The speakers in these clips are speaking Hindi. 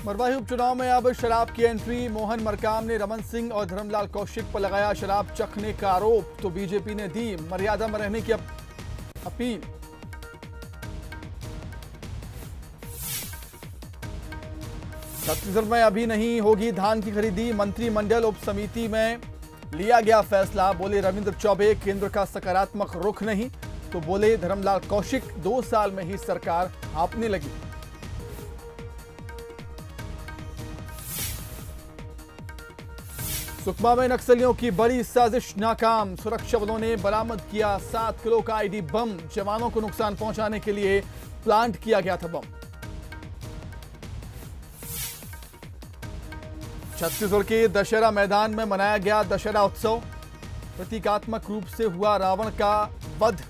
मरवाही उपचुनाव में अब शराब की एंट्री। मोहन मरकाम ने रमन सिंह और धर्मलाल कौशिक पर लगाया शराब चखने का आरोप, तो बीजेपी ने दी मर्यादा में रहने की अपील। छत्तीसगढ़ में अभी नहीं होगी धान की खरीदी। मंत्रिमंडल उप समिति में लिया गया फैसला। बोले रविंद्र चौबे, केंद्र का सकारात्मक रुख नहीं। तो बोले धर्मलाल कौशिक, 2 साल में ही सरकार हाँफने लगी। सुकमा में नक्सलियों की बड़ी साजिश नाकाम। सुरक्षा बलों ने बरामद किया 7 किलो का आईडी बम। जवानों को नुकसान पहुंचाने के लिए प्लांट किया गया था बम। छत्तीसगढ़ के दशहरा मैदान में मनाया गया दशहरा उत्सव। प्रतीकात्मक रूप से हुआ रावण का वध।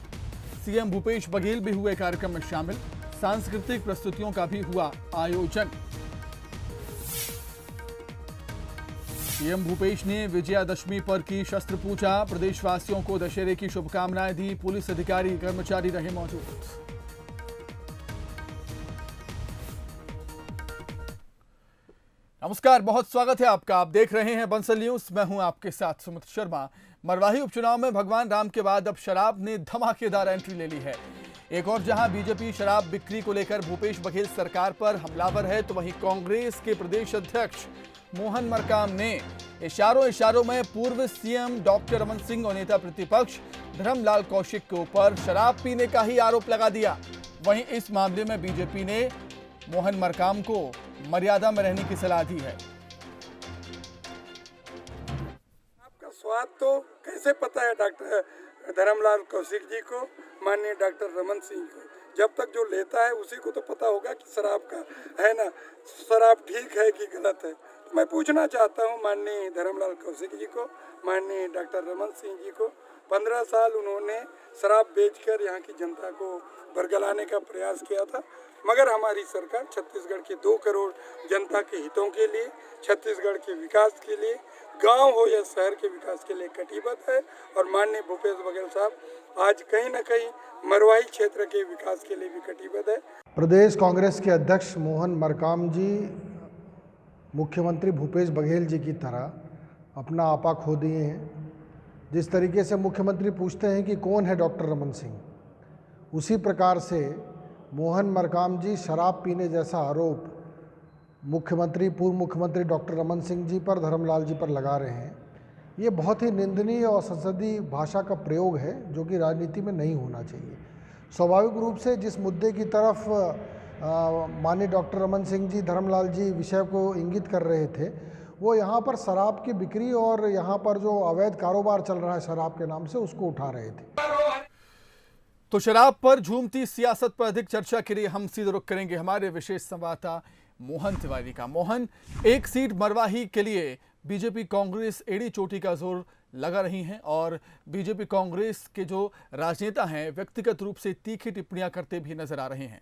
सीएम भूपेश बघेल भी हुए कार्यक्रम में शामिल। सांस्कृतिक प्रस्तुतियों का भी हुआ आयोजन। सीएम भूपेश ने विजयादशमी पर की शस्त्र पूजा। प्रदेशवासियों को दशहरे की शुभकामनाएं दी। पुलिस अधिकारी कर्मचारी रहे मौजूद। नमस्कार, बहुत स्वागत है आपका। आप देख रहे हैं बंसल न्यूज। मैं हूं आपके साथ सुमित शर्मा। मरवाही उपचुनाव में भगवान राम के बाद अब शराब ने धमाकेदार एंट्री ले ली है। एक और जहां बीजेपी शराब बिक्री को लेकर भूपेश बघेल सरकार पर हमलावर है, तो वहीं कांग्रेस के प्रदेश अध्यक्ष मोहन मरकाम ने इशारों में पूर्व सीएम डॉक्टर रमन सिंह और नेता प्रतिपक्ष धर्मलाल कौशिक के ऊपर शराब पीने का ही आरोप लगा दिया। वहीं इस मामले में बीजेपी ने मोहन मरकाम को मर्यादा में रहने की सलाह दी है। आपका स्वाद तो कैसे पता है डॉक्टर धर्मलाल कौशिक जी को, माननीय डॉक्टर रमन सिंह को? जब तक जो लेता है उसी को तो पता होगा कि शराब का है ना, शराब ठीक है कि गलत है। तो मैं पूछना चाहता हूँ माननीय धर्मलाल कौशिक जी को, माननीय डॉक्टर रमन सिंह जी को, 15 साल उन्होंने शराब बेचकर यहाँ की जनता को बरगलाने का प्रयास किया था, मगर हमारी सरकार छत्तीसगढ़ के 2 करोड़ जनता के हितों के लिए, छत्तीसगढ़ के विकास के लिए, गांव हो या शहर के विकास के लिए कटिबद्ध है। और माननीय भूपेश बघेल साहब आज कहीं न कहीं मरवाही क्षेत्र के विकास के लिए भी कटिबद्ध है। प्रदेश कांग्रेस के अध्यक्ष मोहन मरकाम जी मुख्यमंत्री भूपेश बघेल जी की तरह अपना आपा खो दिए हैं। जिस तरीके से मुख्यमंत्री पूछते हैं कि कौन है डॉक्टर रमन सिंह, उसी प्रकार से मोहन मरकाम जी शराब पीने जैसा आरोप पूर्व मुख्यमंत्री डॉक्टर रमन सिंह जी पर, धर्मलाल जी पर लगा रहे हैं। ये बहुत ही निंदनीय और संसदीय भाषा का प्रयोग है, जो कि राजनीति में नहीं होना चाहिए। स्वाभाविक रूप से जिस मुद्दे की तरफ माननीय डॉक्टर रमन सिंह जी, धर्मलाल जी विषय को इंगित कर रहे थे, वो यहाँ पर शराब की बिक्री और यहाँ पर जो अवैध कारोबार चल रहा है शराब के नाम से, उसको उठा रहे थे। तो शराब पर झूमती सियासत पर अधिक चर्चा के लिए हम सीधे रुख करेंगे हमारे विशेष संवाददाता मोहन तिवारी का। मोहन, एक सीट मरवाही के लिए बीजेपी कांग्रेस एड़ी चोटी का जोर लगा रही हैं और बीजेपी कांग्रेस के जो राजनेता हैं व्यक्तिगत रूप से तीखी टिप्पणियां करते भी नजर आ रहे हैं।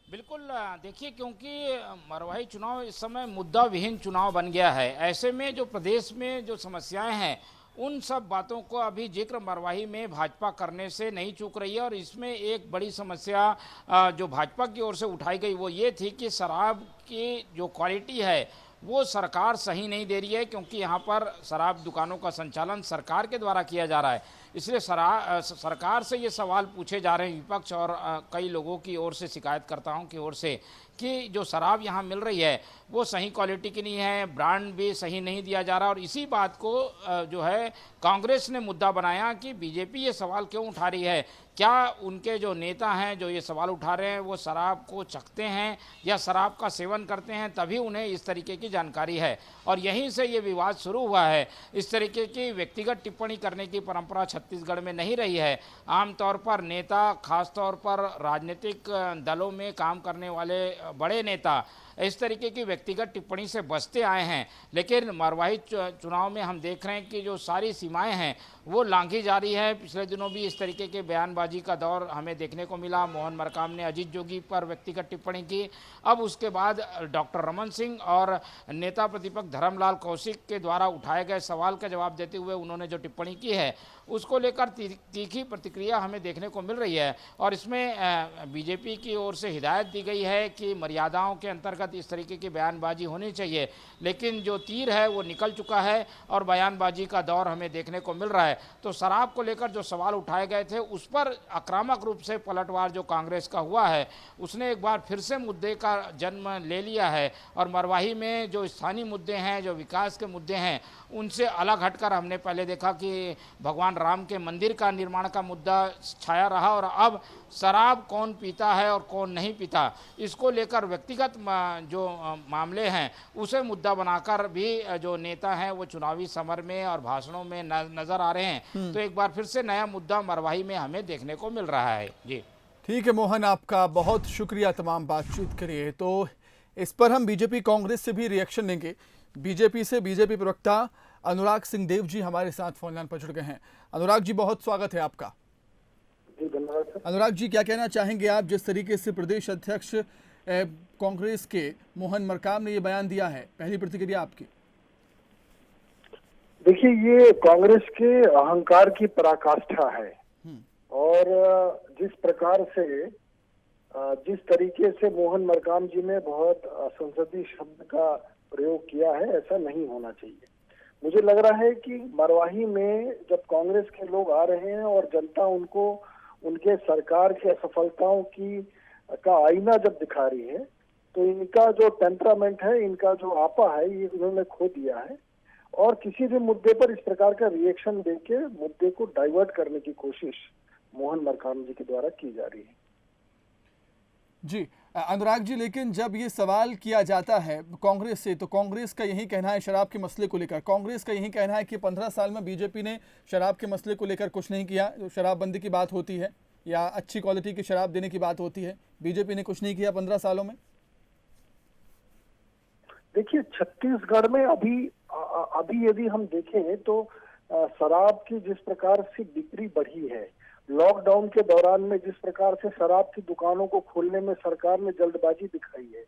बिल्कुल, देखिए, क्योंकि मरवाही चुनाव इस समय मुद्दा विहीन चुनाव बन गया है। ऐसे में जो प्रदेश में जो समस्याएं हैं, उन सब बातों को अभी जिक्र मरवाही में भाजपा करने से नहीं चूक रही है। और इसमें एक बड़ी समस्या जो भाजपा की ओर से उठाई गई वो ये थी कि शराब की जो क्वालिटी है वो सरकार सही नहीं दे रही है, क्योंकि यहाँ पर शराब दुकानों का संचालन सरकार के द्वारा किया जा रहा है। इसलिए सरकार से ये सवाल पूछे जा रहे हैं विपक्ष और कई लोगों की ओर से, शिकायतकर्ताओं की ओर से, कि जो शराब यहाँ मिल रही है वो सही क्वालिटी की नहीं है, ब्रांड भी सही नहीं दिया जा रहा। और इसी बात को जो है कांग्रेस ने मुद्दा बनाया कि बीजेपी ये सवाल क्यों उठा रही है। क्या उनके जो नेता हैं जो ये सवाल उठा रहे हैं वो शराब को चखते हैं या शराब का सेवन करते हैं, तभी उन्हें इस तरीके की जानकारी है। और यहीं से ये विवाद शुरू हुआ है। इस तरीके की व्यक्तिगत टिप्पणी करने की परंपरा छत्तीसगढ़ में नहीं रही है। आमतौर पर नेता, खासतौर पर राजनीतिक दलों में काम करने वाले बड़े नेता इस तरीके की व्यक्तिगत टिप्पणी से बचते आए हैं। लेकिन मरवाही चुनाव में हम देख रहे हैं कि जो सारी सीमाएं हैं वो लांघी जा रही है। पिछले दिनों भी इस तरीके के बयानबाजी का दौर हमें देखने को मिला। मोहन मरकाम ने अजीत जोगी पर व्यक्तिगत टिप्पणी की। अब उसके बाद डॉक्टर रमन सिंह और नेता प्रतिपक्ष धर्मलाल कौशिक के द्वारा उठाए गए सवाल का जवाब देते हुए उन्होंने जो टिप्पणी की है उसको लेकर तीखी प्रतिक्रिया हमें देखने को मिल रही है। और इसमें बीजेपी की ओर से हिदायत दी गई है कि मर्यादाओं के अंतर्गत इस तरीके की बयानबाजी होनी चाहिए। लेकिन जो तीर है वो निकल चुका है और बयानबाजी का दौर हमें देखने को मिल रहा है। तो शराब को लेकर जो सवाल उठाए गए थे उस पर आक्रामक रूप से पलटवार जो कांग्रेस का हुआ है उसने एक बार फिर से मुद्दे का जन्म ले लिया है। और मरवाही में जो स्थानीय मुद्दे हैं, जो विकास के मुद्दे हैं, उनसे अलग हटकर हमने पहले देखा कि भगवान राम के मंदिर का निर्माण का मुद्दा छाया रहा और अब शराब कौन पीता है और कौन नहीं पीता इसको लेकर व्यक्तिगत जो मामले हैं उसे मुद्दा बनाकर भी जो नेता हैं वो चुनावी समर में और भाषणों में नजर आ रहे हैं। तो एक बार फिर से नया मुद्दा मरवाही में हमें देखने को मिल रहा है। जी ठीक है मोहन, आपका बहुत शुक्रिया तमाम बातचीत के लिए। तो इस पर हम बीजेपी कांग्रेस से भी रिएक्शन लेंगे। बीजेपी से बीजेपी प्रवक्ता अनुराग सिंह देव जी हमारे साथ फोन लाइन पर जुड़ गए हैं। अनुराग जी, बहुत स्वागत है आपका। जी धन्यवाद सर। अनुराग जी, क्या कहना चाहेंगे आप जिस तरीके से प्रदेश अध्यक्ष कांग्रेस के मोहन मरकाम ने ये बयान दिया है, पहली प्रतिक्रिया आपकी? देखिए, ये कांग्रेस के अहंकार की पराकाष्ठा है और जिस प्रकार से जिस तरीके से मोहन मरकाम जी ने बहुत संसदीय शब्द का प्रयोग किया है, ऐसा नहीं होना चाहिए। मुझे लग रहा है कि मरवाही में जब कांग्रेस के लोग आ रहे हैं और जनता उनको उनके सरकार की असफलताओं का आईना जब दिखा रही है, तो इनका जो टेम्परामेंट है, इनका जो आपा है, ये इन्होंने खो दिया है और किसी भी मुद्दे पर इस प्रकार का रिएक्शन देके मुद्दे को डाइवर्ट करने की कोशिश मोहन मरकाम जी के द्वारा की जा रही है। जी अनुराग जी, लेकिन जब ये सवाल किया जाता है कांग्रेस से, तो कांग्रेस का यही कहना है शराब के मसले को लेकर, कांग्रेस का यही कहना है कि 15 साल में बीजेपी ने शराब के मसले को लेकर कुछ नहीं किया। जो शराबबंदी की बात होती है या अच्छी क्वालिटी की शराब देने की बात होती है, बीजेपी ने कुछ नहीं किया 15 सालों में। देखिए, छत्तीसगढ़ में अभी यदि हम देखें तो शराब की जिस प्रकार से बिक्री बढ़ी है, लॉकडाउन के दौरान में जिस प्रकार से शराब की दुकानों को खोलने में सरकार ने जल्दबाजी दिखाई है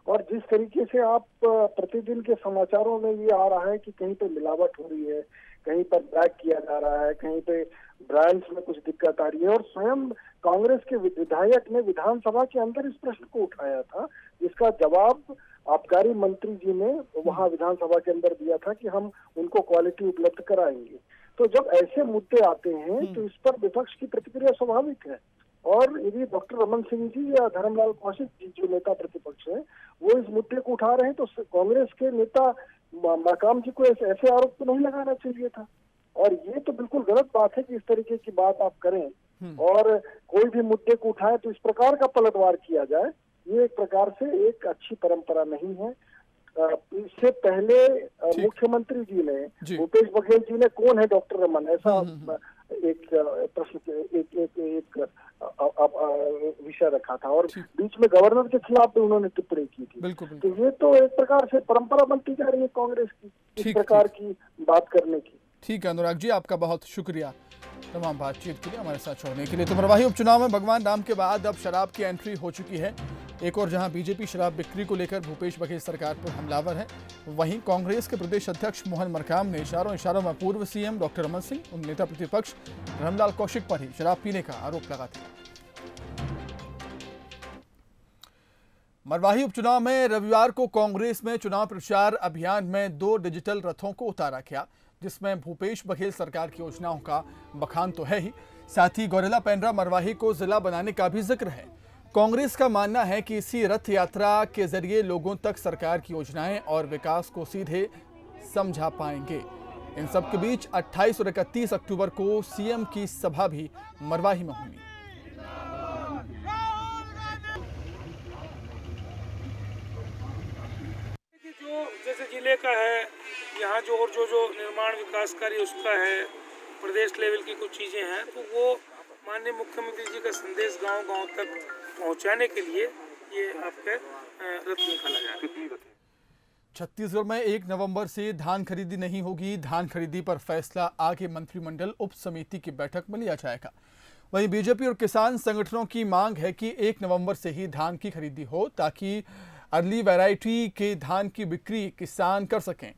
और जिस तरीके से आप प्रतिदिन के समाचारों में ये आ रहा है कि कहीं पे मिलावट हो रही है, कहीं पर ब्लैक किया जा रहा है, कहीं पे ब्रांड्स में कुछ दिक्कत आ रही है। और स्वयं कांग्रेस के विधायक ने विधानसभा के अंदर इस प्रश्न को उठाया था, जिसका जवाब आबकारी मंत्री जी ने वहां विधानसभा के अंदर दिया था कि हम उनको क्वालिटी उपलब्ध कराएंगे। तो जब ऐसे मुद्दे आते हैं तो इस पर विपक्ष की प्रतिक्रिया स्वाभाविक है। और यदि डॉक्टर रमन सिंह जी या धर्मलाल कौशिक जी जो नेता प्रतिपक्ष है वो इस मुद्दे को उठा रहे हैं, तो कांग्रेस के नेता मरकाम जी को ऐसे आरोप तो नहीं लगाना चाहिए था। और ये तो बिल्कुल गलत बात है कि इस तरीके की बात आप करें और कोई भी मुद्दे को उठाए तो इस प्रकार का पलटवार किया जाए। ये एक प्रकार से एक अच्छी परंपरा नहीं है। इससे पहले मुख्यमंत्री जी ने, भूपेश बघेल जी ने, कौन है डॉक्टर रमन, ऐसा एक प्रश्न एक विषय रखा था और बीच में गवर्नर के खिलाफ भी उन्होंने टिप्पणी की थी। तो ये तो एक प्रकार से परंपरा बनती जा रही है कांग्रेस की, इस प्रकार की बात करने की। ठीक है अनुराग जी, आपका बहुत शुक्रिया तमाम बातचीत के लिए, हमारे साथ छोड़ने के लिए। तो मरवाही उपचुनाव में भगवान राम के बाद अब शराब की एंट्री हो चुकी है। एक और जहां बीजेपी शराब बिक्री को लेकर भूपेश बघेल सरकार पर हमलावर है, वहीं कांग्रेस के प्रदेश अध्यक्ष मोहन मरकाम ने इशारों में पूर्व सीएम डॉक्टर रमन सिंह और नेता प्रतिपक्ष धर्मलाल कौशिक पर ही शराब पीने का आरोप लगाते हैं। मरवाही उपचुनाव में रविवार को कांग्रेस में चुनाव प्रचार अभियान में 2 डिजिटल रथों को उतारा गया, जिसमें भूपेश बघेल सरकार की योजनाओं का बखान तो है ही, साथ ही गौरेला पेंड्रा मरवाही को जिला बनाने का भी जिक्र है। कांग्रेस का मानना है कि इसी रथ यात्रा के जरिए लोगों तक सरकार की योजनाएं और विकास को सीधे समझा पाएंगे। इन सब के बीच 28 और 31 अक्टूबर को सीएम की सभा भी मरवाही में होगी। जो जैसे जिले का है, यहाँ जो निर्माण विकास कार्य उसका है, प्रदेश लेवल की कुछ चीज़ें हैं, तो वो माननीय मुख्यमंत्री जी का संदेश गांव-गांव तक पहुंचाने के लिए ये आपके रथ निकाला जा रहा है। छत्तीसगढ़ में 1 नवंबर से धान खरीदी नहीं होगी। धान खरीदी पर फैसला आगे मंत्रिमंडल उप समिति की बैठक में लिया जाएगा। वहीं बीजेपी और किसान संगठनों की मांग है कि 1 नवंबर से ही धान की खरीदी हो ताकि अर्ली वैरायटी के धान की बिक्री किसान कर सकें।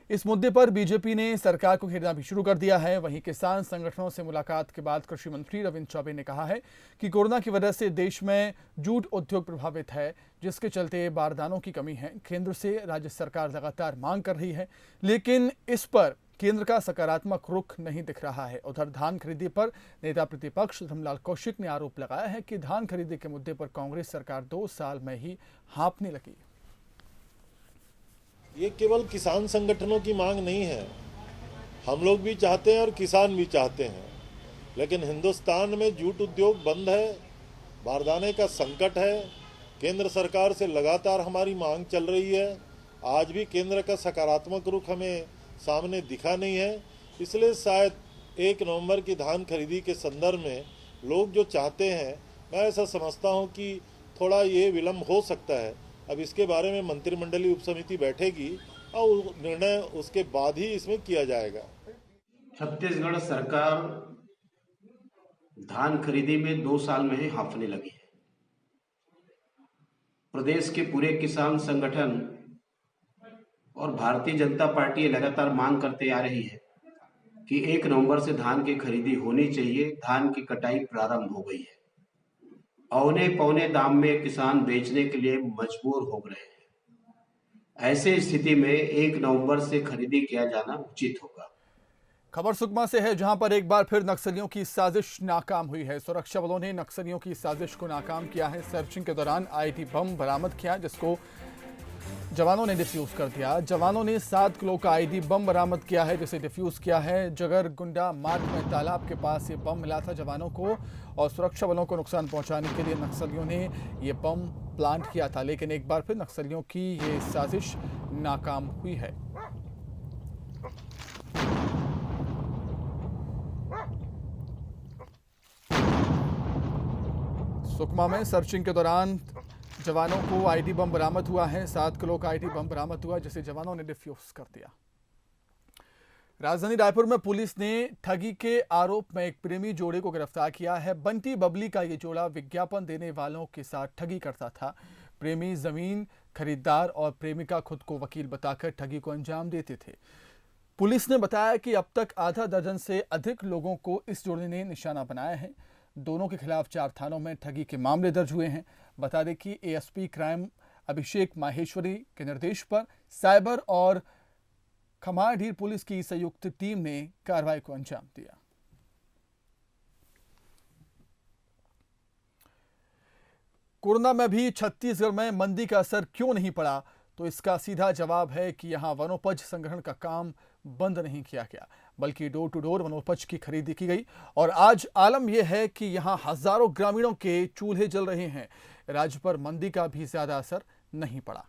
इस मुद्दे पर बीजेपी ने सरकार को घेरना भी शुरू कर दिया है। वहीं किसान संगठनों से मुलाकात के बाद कृषि मंत्री रविंद्र चौबे ने कहा है कि कोरोना की वजह से देश में जूट उद्योग प्रभावित है, जिसके चलते बारदानों की कमी है। केंद्र से राज्य सरकार लगातार मांग कर रही है, लेकिन इस पर केंद्र का सकारात्मक रुख नहीं दिख रहा है। उधर धान खरीदी पर नेता प्रतिपक्ष धर्मलाल कौशिक ने आरोप लगाया है कि धान खरीदी के मुद्दे पर कांग्रेस सरकार 2 साल में ही हाँफने लगी। ये केवल किसान संगठनों की मांग नहीं है, हम लोग भी चाहते हैं और किसान भी चाहते हैं, लेकिन हिंदुस्तान में जूट उद्योग बंद है, बारदाने का संकट है। केंद्र सरकार से लगातार हमारी मांग चल रही है, आज भी केंद्र का सकारात्मक रुख हमें सामने दिखा नहीं है। इसलिए शायद 1 नवंबर की धान खरीदी के संदर्भ में लोग जो चाहते हैं, मैं ऐसा समझता हूं कि थोड़ा ये विलम्ब हो सकता है। अब इसके बारे में मंत्रिमंडलीय उपसमिति बैठेगी और निर्णय उसके बाद ही इसमें किया जाएगा। छत्तीसगढ़ सरकार धान खरीदी में 2 साल में ही हाँफने लगी है। प्रदेश के पूरे किसान संगठन और भारतीय जनता पार्टी लगातार मांग करते आ रही है कि 1 नवंबर से धान की खरीदी होनी चाहिए। धान की कटाई प्रारंभ हो गई है। औने पौने दाम में किसान बेचने के लिए मजबूर हो रहे हैं। ऐसे स्थिति में 1 नवंबर से खरीदी किया जाना उचित होगा। खबर सुकमा से है, जहां पर एक बार फिर नक्सलियों की साजिश नाकाम हुई है। सुरक्षा बलों ने नक्सलियों की साजिश को नाकाम किया है। सर्चिंग के दौरान आईडी बम बरामद किया, जिसको जवानों ने डिफ्यूज कर दिया। जवानों ने 7 किलो का आईडी बम बरामद किया है, जिसे डिफ्यूज किया है। जगर गुंडा मार्ग में तालाब के पास ये बम मिला था जवानों को, और सुरक्षा बलों को नुकसान पहुंचाने के लिए नक्सलियों ने ये बम प्लांट किया था। लेकिन एक बार फिर नक्सलियों की ये साजिश नाकाम हुई है। सुकमा में सर्चिंग के दौरान जवानों को आईडी बम बरामद हुआ है। 7 किलो का आईडी बम बरामद हुआ, जिसे जवानों ने डिफ्यूज कर दिया। राजधानी रायपुर में पुलिस ने ठगी के आरोप में एक प्रेमी जोड़े को गिरफ्तार किया है। बंटी बबली का ये जोड़ा विज्ञापन देने वालों के साथ ठगी करता था। प्रेमी जमीन खरीदार और प्रेमिका खुद को वकील बताकर ठगी को अंजाम देते थे। पुलिस ने बताया कि अब तक आधा दर्जन से अधिक लोगों को इस जोड़े ने निशाना बनाया है। दोनों के खिलाफ 4 थानों में ठगी के मामले दर्ज हुए हैं। बता दें कि एएसपी क्राइम अभिषेक माहेश्वरी के निर्देश पर साइबर और खमारढीर पुलिस की संयुक्त टीम ने कार्रवाई को अंजाम दिया। कोरोना में भी छत्तीसगढ़ में मंदी का असर क्यों नहीं पड़ा, तो इसका सीधा जवाब है कि यहां वनोपज संग्रहण का काम बंद नहीं किया गया, बल्कि डोर टू डोर वनोपज की खरीदी की गई। और आज आलम यह है कि यहां हजारों ग्रामीणों के चूल्हे जल रहे हैं। राज्य पर मंदी का भी ज्यादा असर नहीं पड़ा।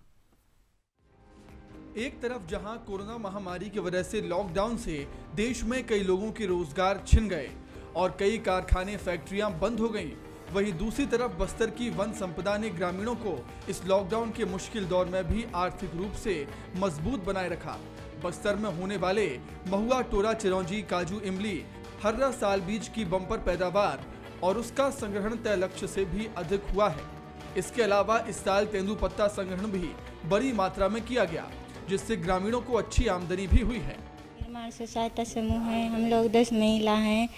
एक तरफ जहां कोरोना महामारी की वजह से लॉकडाउन से देश में कई लोगों के रोजगार छिन गए और कई कारखाने फैक्ट्रियां बंद हो गईं, वहीं दूसरी तरफ बस्तर की वन संपदा ने ग्रामीणों को इस लॉकडाउन के मुश्किल दौर में भी आर्थिक रूप से मजबूत बनाए रखा। बस्तर में होने वाले महुआ, टोरा, चिरौंजी, काजू, इमली, हर्रा साल बीज की बम्पर पैदावार और उसका संग्रहण तय लक्ष्य से भी अधिक हुआ है। इसके अलावा इस साल तेंदुपत्ता संग्रहण भी बड़ी मात्रा में किया गया, जिससे ग्रामीणों को अच्छी आमदनी भी हुई है। निर्माण स्व सहायता समूह है, हम लोग 10 महिला हैं।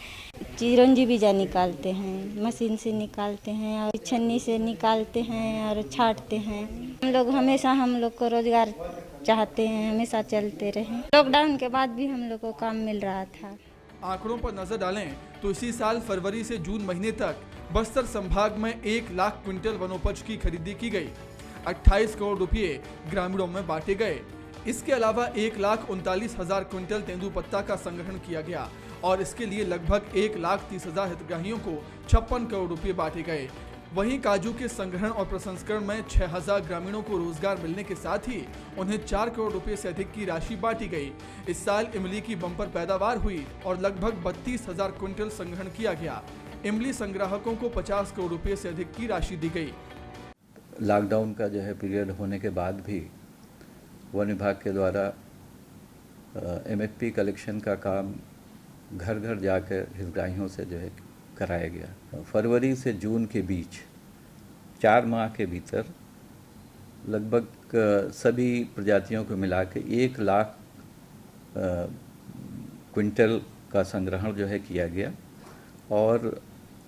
चिरौंजी बीजा निकालते हैं, मशीन से निकालते हैं और छन्नी से निकालते हैं और छांटते हैं। हम लोग को रोजगार चाहते हैं, हमेशा चलते रहे। लॉकडाउन के बाद भी हम लोग को काम मिल रहा था। आंकड़ों पर नजर डालें तो इसी साल फरवरी से जून महीने तक बस्तर संभाग में 1 लाख क्विंटल वनोपज की खरीदी की गई। 28 करोड़ रुपये ग्रामीणों में बांटे गए। इसके अलावा 1,39,000 क्विंटल तेंदुपत्ता का संग्रहण किया गया और इसके लिए लगभग 1,30,000 हितग्राहियों को 56 करोड़ रुपये बांटे गए। वहीं काजू के संग्रहण और प्रसंस्करण में 6,000 ग्रामीणों को रोजगार मिलने के साथ ही उन्हें 4 करोड़ रुपये से अधिक की राशि बांटी गई। इस साल इमली की बम्पर पैदावार हुई और लगभग 32,000 क्विंटल संग्रहण किया गया। इमली संग्राहकों को 50 करोड़ रुपये से अधिक की राशि दी गई। लॉकडाउन का जो है पीरियड होने के बाद भी वन विभाग के द्वारा MFP कलेक्शन का काम घर घर जाकर हितग्राहियों से जो है कराया गया। फरवरी से जून के बीच 4 माह के भीतर लगभग सभी प्रजातियों को मिला के 1 लाख क्विंटल का संग्रहण जो है किया गया और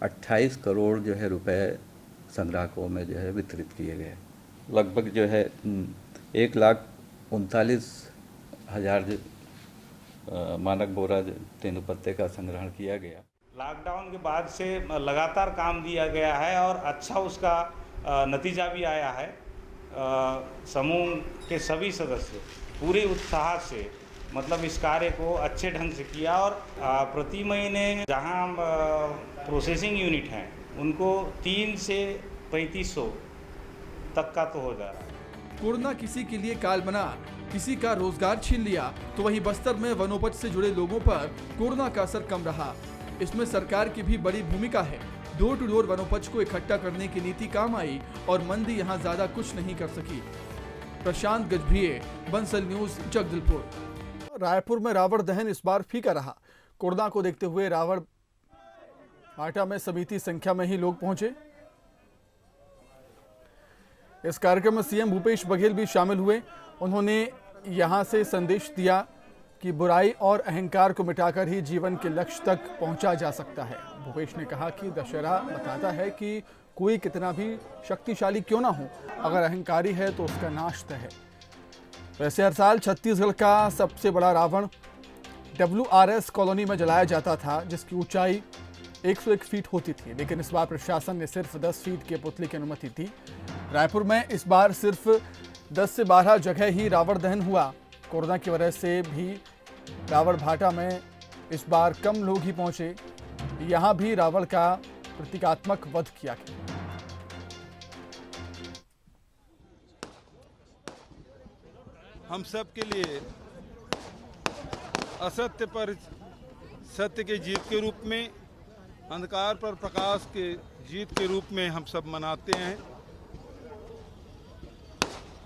28 करोड़ जो है रुपए संग्राहकों में जो है वितरित किए गए। लगभग जो है 1,39,000 मानक बोरा तेंदूपत्ते का संग्रहण किया गया। लॉकडाउन के बाद से लगातार काम दिया गया है और अच्छा उसका नतीजा भी आया है। समूह के सभी सदस्य पूरे उत्साह से मतलब इस कार्य को अच्छे ढंग से किया और प्रति महीने जहां प्रोसेसिंग यूनिट हैं उनको 3 से 3500 तक का तो हो जा रहा है। कोरोना किसी के लिए काल बना, किसी का रोजगार छीन लिया, तो वहीं बस्तर में वनोपज से जुड़े लोगों पर कोरोना का असर कम रहा। इसमें सरकार की भी बड़ी भूमिका है। डोर टू डोर वनोपज को इकट्ठा करने की नीति काम आई और मंदी यहां ज्यादा कुछ नहीं कर सकी। प्रशांत गजभिये, बंसल न्यूज, जगदलपुर। रायपुर में रावण दहन इस बार फीका रहा। कोरोना को देखते हुए रावण भाटा में सीमित संख्या में ही लोग पहुंचे। इस कार्यक्रम में सीएम भूपेश बघेल भी शामिल हुए। उन्होंने यहां से संदेश दिया कि बुराई और अहंकार को मिटाकर ही जीवन के लक्ष्य तक पहुंचा जा सकता है। भूपेश ने कहा कि दशहरा बताता है कि कोई कितना भी शक्तिशाली क्यों ना हो, अगर अहंकारी है तो उसका नाश तय है। वैसे हर साल छत्तीसगढ़ का सबसे बड़ा रावण WRS कॉलोनी में जलाया जाता था, जिसकी ऊंचाई 101 फीट होती थी, लेकिन इस बार प्रशासन ने सिर्फ 10 फीट के पुतले की अनुमति दी। रायपुर में इस बार सिर्फ 10 से 12 जगह ही रावण दहन हुआ। कोरोना की वजह से भी रावण भाटा में इस बार कम लोग ही पहुंचे। यहां भी रावण का प्रतीकात्मक वध किया गया। हम सब के लिए असत्य पर सत्य के जीत के रूप में, अंधकार पर प्रकाश के जीत के रूप में हम सब मनाते हैं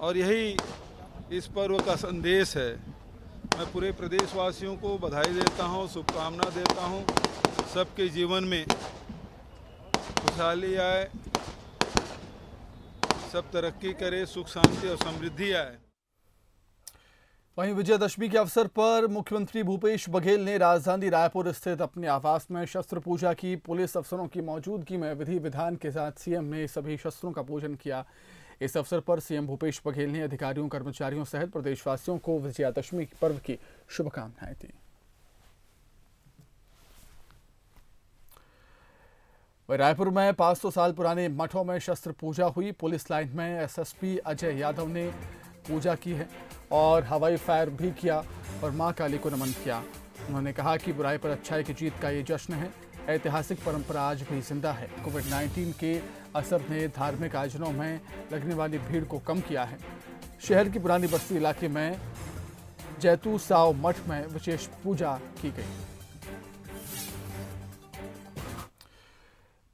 और यही इस पर्व का संदेश है। मैं पूरे प्रदेशवासियों को बधाई देता हूं, शुभकामना देता हूं। सबके जीवन में खुशहाली आए, सब तरक्की करे, सुख शांति और समृद्धि आए। वहीं विजयदशमी के अवसर पर मुख्यमंत्री भूपेश बघेल ने राजधानी रायपुर स्थित अपने आवास में शस्त्र पूजा की। पुलिस अफसरों की मौजूदगी में विधि विधान के साथ सीएम ने सभी शस्त्रों का पूजन किया। इस अवसर पर सीएम भूपेश बघेल ने अधिकारियों, कर्मचारियों सहित प्रदेशवासियों को विजयादशमी पर्व की शुभकामनाएं दी। रायपुर में 500 साल पुराने मठों में शस्त्र पूजा हुई। पुलिस लाइन में SSP अजय यादव ने पूजा की है और हवाई फायर भी किया और मां काली को नमन किया। उन्होंने कहा कि बुराई पर अच्छाई की जीत का ये जश्न है। ऐतिहासिक परंपरा आज भी जिंदा है। कोविड-19 के असर ने धार्मिक आयोजनों में लगने वाली भीड़ को कम किया है। शहर की पुरानी बस्ती इलाके में जैतू साव मठ में विशेष पूजा की गई।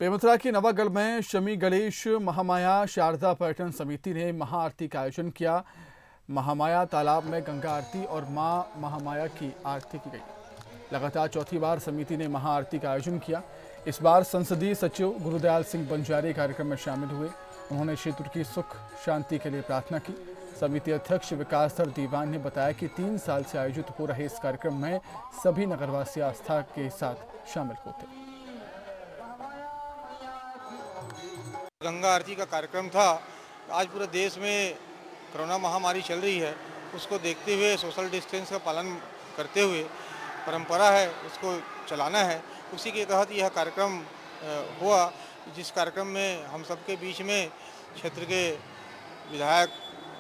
बेमेतरा के नवागढ़ में शमी गणेश महामाया शारदा पर्यटन समिति ने महाआरती का आयोजन किया। महामाया तालाब में गंगा आरती और मां महामाया की आरती की गई। लगातार चौथी बार समिति ने महाआरती का आयोजन किया। इस बार संसदीय सचिव गुरुदयाल सिंह बंजारे कार्यक्रम में शामिल हुए। उन्होंने क्षेत्र की सुख शांति के लिए प्रार्थना की। समिति अध्यक्ष विकासधर दीवान ने बताया कि 3 साल से आयोजित हो रहे इस कार्यक्रम में सभी नगरवासी आस्था के साथ शामिल होते। गंगा आरती का कार्यक्रम था। आज पूरे देश में कोरोना महामारी चल रही है, उसको देखते हुए सोशल डिस्टेंस का पालन करते हुए परंपरा है उसको चलाना है। उसी के तहत यह कार्यक्रम हुआ, जिस कार्यक्रम में हम सबके बीच में क्षेत्र के विधायक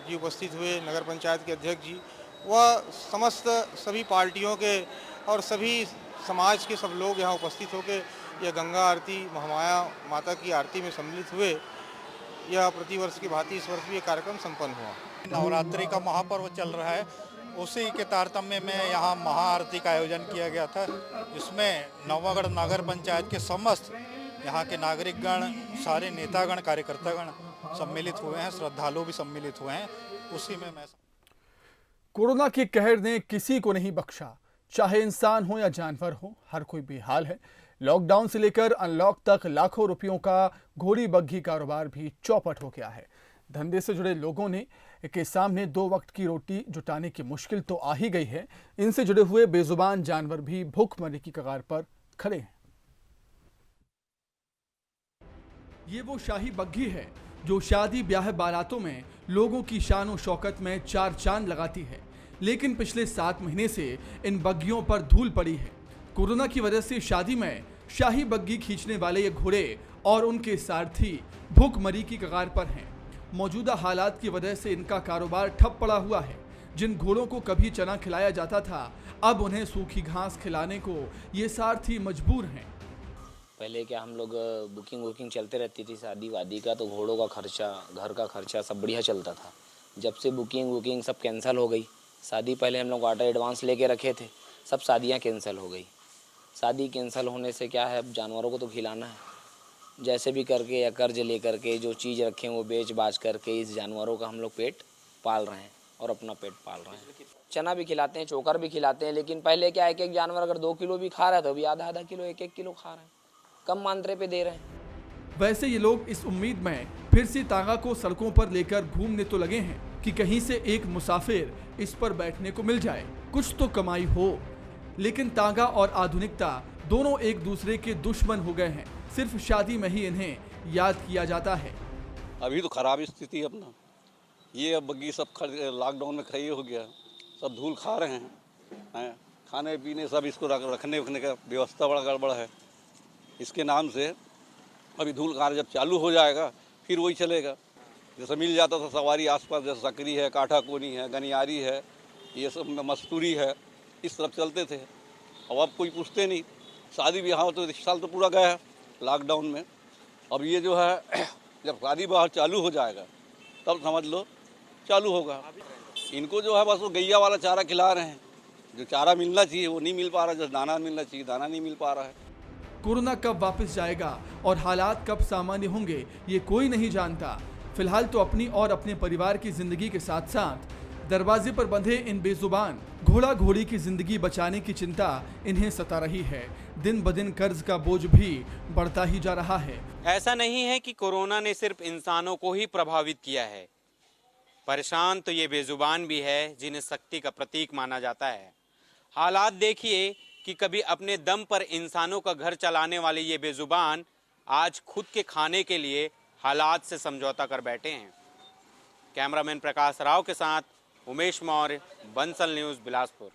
जी उपस्थित हुए, नगर पंचायत के अध्यक्ष जी, वह समस्त सभी पार्टियों के और सभी समाज के सब लोग यहाँ उपस्थित होकर यह गंगा आरती महामाया माता की आरती में सम्मिलित हुए। यह प्रतिवर्ष की भांति इस वर्ष भी ये कार्यक्रम संपन्न हुआ। नवरात्रि का महापर्व चल रहा है, उसी के तारतम्य में यहाँ महाआरती का आयोजन किया गया था, जिसमें नवागढ़ नगर पंचायत के समस्त यहाँ के नागरिकगण, सारे नेतागण, कार्यकर्तागण सम्मिलित हुए हैं, श्रद्धालु भी सम्मिलित हुए हैं, उसी में मैं। कोरोना के कहर ने किसी को नहीं बख्शा, चाहे इंसान हो या जानवर हो, हर कोई बेहाल है। लॉकडाउन से लेकर अनलॉक तक लाखों रुपयों का घोड़ी बग्घी कारोबार भी चौपट हो गया है। धंधे से जुड़े लोगों ने के सामने 2 वक्त की रोटी जुटाने की मुश्किल तो आ ही गई है, इनसे जुड़े हुए बेजुबान जानवर भी भूखमरी की कगार पर खड़े हैं। ये वो शाही बग्घी है जो शादी ब्याह बारातों में लोगों की शान और शौकत में 4 चांद लगाती है, लेकिन पिछले 7 महीने से इन बग्घियों पर धूल पड़ी है। कोरोना की वजह से शादी में शाही बग्घी खींचने वाले ये घोड़े और उनके सारथी भूखमरी की कगार पर हैं। मौजूदा हालात की वजह से इनका कारोबार ठप पड़ा हुआ है। जिन घोड़ों को कभी चना खिलाया जाता था, अब उन्हें सूखी घास खिलाने को ये सारथी मजबूर हैं। पहले क्या हम लोग बुकिंग चलते रहती थी शादी वादी का, तो घोड़ों का खर्चा, घर का खर्चा सब बढ़िया चलता था। जब से बुकिंग सब कैंसिल हो गई, शादी पहले हम लोग ऑर्डर एडवांस लेके रखे थे, सब शादियां कैंसिल हो गई। शादी कैंसिल होने से क्या है, अब जानवरों को तो खिलाना है, जैसे भी करके या कर्ज ले करके जो चीज़ रखें वो बेच बाच करके इस जानवरों का हम लोग पेट पाल रहे हैं और अपना पेट पाल रहे हैं। चना भी खिलाते हैं, चोकर भी खिलाते हैं, लेकिन पहले क्या एक जानवर अगर 2 किलो भी खा रहा है तो अभी आधा किलो 1 किलो खा रहे हैं, कम मात्रा पे दे रहे हैं। वैसे ये लोग इस उम्मीद में फिर से तांगा को सड़कों पर लेकर घूमने तो लगे हैं कि कहीं से एक मुसाफिर इस पर बैठने को मिल जाए, कुछ तो कमाई हो। लेकिन तांगा और आधुनिकता दोनों एक दूसरे के दुश्मन हो गए हैं। सिर्फ शादी में ही इन्हें याद किया जाता है। अभी तो खराब स्थिति है अपना, ये अब बग्घी सब लॉकडाउन में खड़ी हो गया, सब धूल खा रहे हैं, खाने पीने सब इसको रखने का व्यवस्था बड़ा गड़बड़ है। इसके नाम से अभी धूल खा जब चालू हो जाएगा फिर वही चलेगा। जैसे मिल जाता था सवारी आसपास, जैसे सकरी है, काठा कोनी है, गनियारी है, ये सब मस्तूरी है, इस तरफ चलते थे। अब कोई पूछते नहीं। शादी ब्याह तो इस साल तो पूरा गया है लॉकडाउन में। अब ये जो है जब शादी ब्याह चालू हो जाएगा तब समझ लो चालू होगा। इनको जो है बस वो गैया वाला चारा खिला रहे हैं, जो चारा मिलना चाहिए वो नहीं मिल पा रहा, जो दाना मिलना चाहिए दाना नहीं मिल पा रहा है। कोरोना कब वापस जाएगा और हालात कब सामान्य होंगे ये कोई नहीं जानता। फिलहाल तो अपनी और अपने परिवार की जिंदगी के साथ साथ दरवाजे पर बंधे इन बेजुबान घोड़ा घोड़ी की जिंदगी बचाने की चिंता इन्हें सता रही है। दिन ब दिन कर्ज का बोझ भी बढ़ता ही जा रहा है। ऐसा नहीं है कि कोरोना ने सिर्फ इंसानों को ही प्रभावित किया है, परेशान तो ये बेजुबान भी है जिन्हें शक्ति का प्रतीक माना जाता है। हालात देखिए कि कभी अपने दम पर इंसानों का घर चलाने वाले ये बेजुबान आज खुद के खाने के लिए हालात से समझौता कर बैठे हैं। कैमरामैन प्रकाश राव के साथ उमेश मौर्य, बंसल न्यूज़, बिलासपुर।